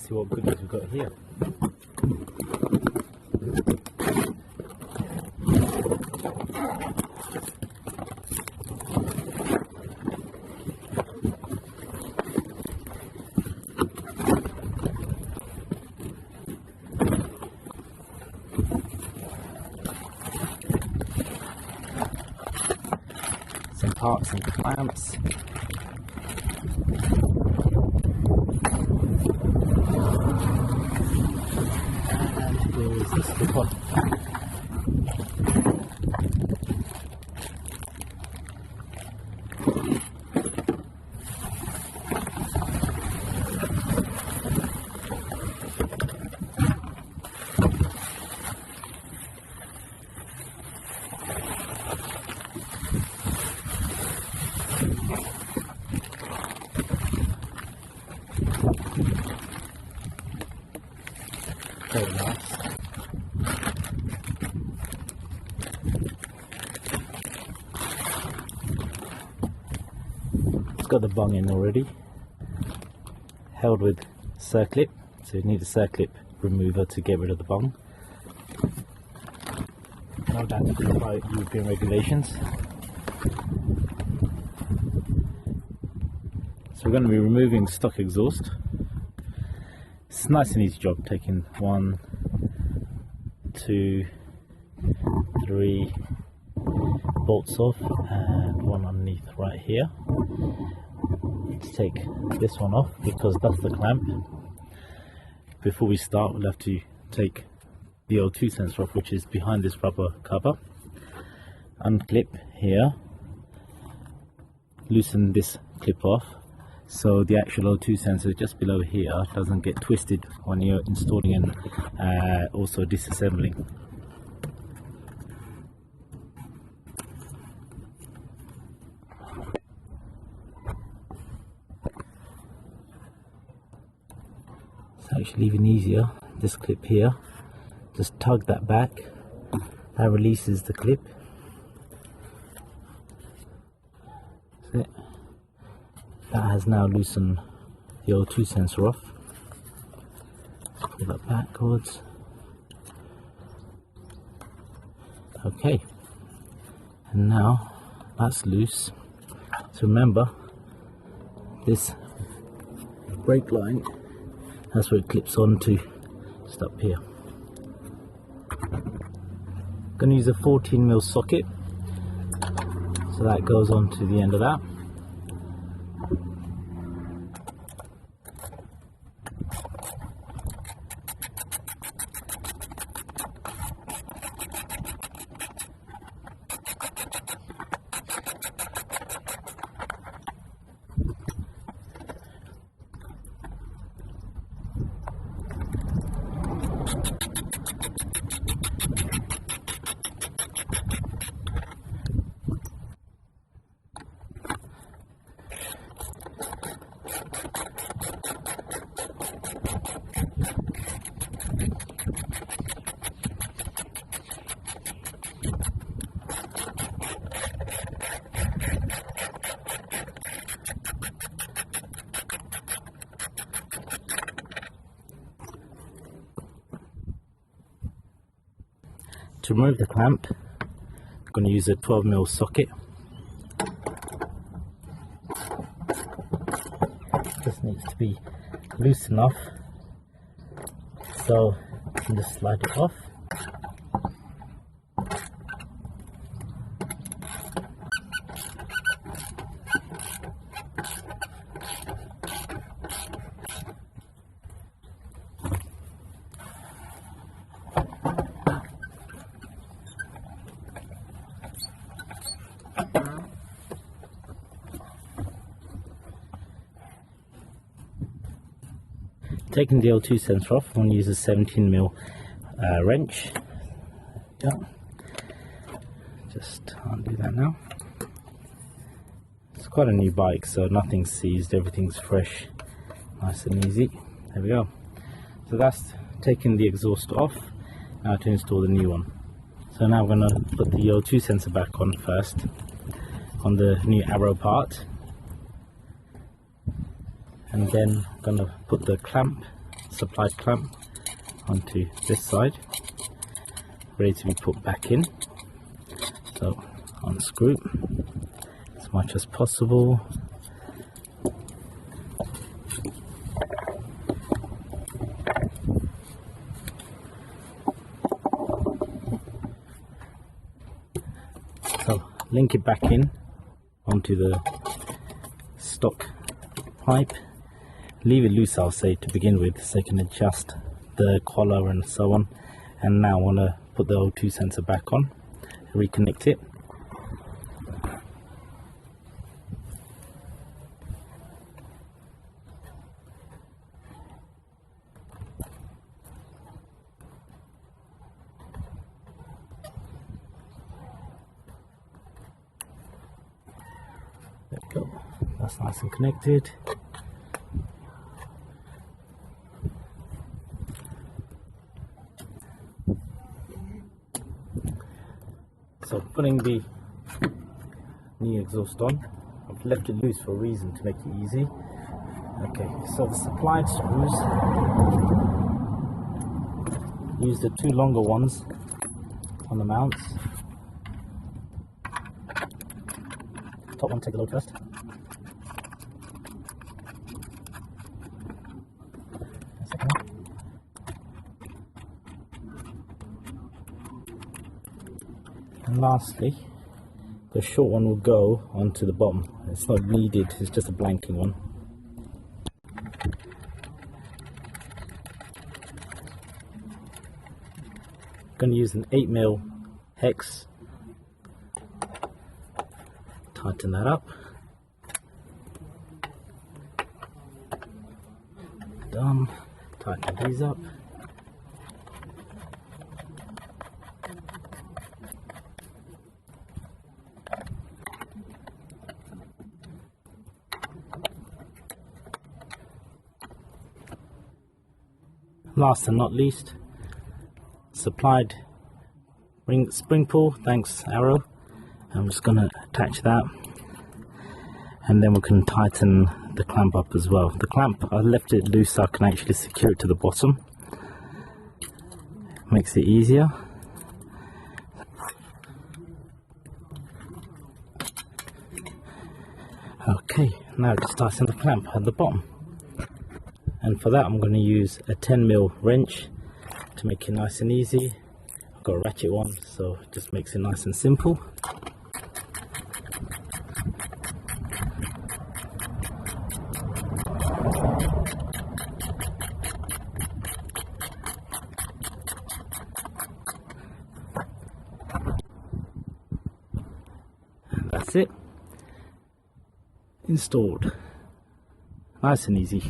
see what goodies we've got here. Some parts and clamps. And here's the slip-on. Very nice. It's got the bung in already, held with circlip, so you need a circlip remover to get rid of the bung. No doubt by European regulations. So we're going to be removing stock exhaust. It's a nice and easy job, taking 1, 2, 3 bolts off and one underneath right here. Let's take this one off because that's the clamp. Before we start, we'll have to take the O2 sensor off, which is behind this rubber cover. Unclip here, loosen this clip off, so the actual O2 sensor just below here doesn't get twisted when you're installing and also disassembling. It's actually even easier, this clip here, just tug that back, that releases the clip. That's it. That has now loosened the O2 sensor off. Pull that backwards. Okay, and now that's loose. So remember, this brake line, that's where it clips onto, just up here. I'm going to use a 14mm socket, so that goes on to the end of that. To remove the clamp, I'm going to use a 12mm socket. This needs to be loose enough so you can just slide it off. Taking the O2 sensor off, I'm going to use a 17mm wrench. Yeah. Just undo that now. It's quite a new bike, so nothing's seized, everything's fresh, nice and easy. There we go. So that's taking the exhaust off. Now to install the new one. So now I'm going to put the O2 sensor back on first, on the new arrow part. And then I'm going to put the clamp supplied clamp onto this side, ready to be put back in. So unscrew as much as possible. So link it back in onto the stock pipe. Leave it loose, I'll say, to begin with, so you can adjust the collar and so on. And now I want to put the O2 sensor back on, reconnect it. There we go, that's nice and connected. So putting the new exhaust on, I've left it loose for a reason, to make it easy. Okay, so the supplied screws, use the two longer ones on the mounts. Top one, take a load first. Second one. And lastly, the short one will go onto the bottom. It's not needed, it's just a blanking one. I'm going to use an 8mm hex. Tighten that up. Done. Tighten these up. Last and not least, supplied spring pull, thanks Arrow. I'm just going to attach that, and then we can tighten the clamp up as well. The clamp, I left it loose so I can actually secure it to the bottom. Makes it easier. Okay, now just tighten the clamp at the bottom. And for that I'm going to use a 10mm wrench to make it nice and easy. I've got a ratchet one, so it just makes it nice and simple. And that's it. Installed. Nice and easy.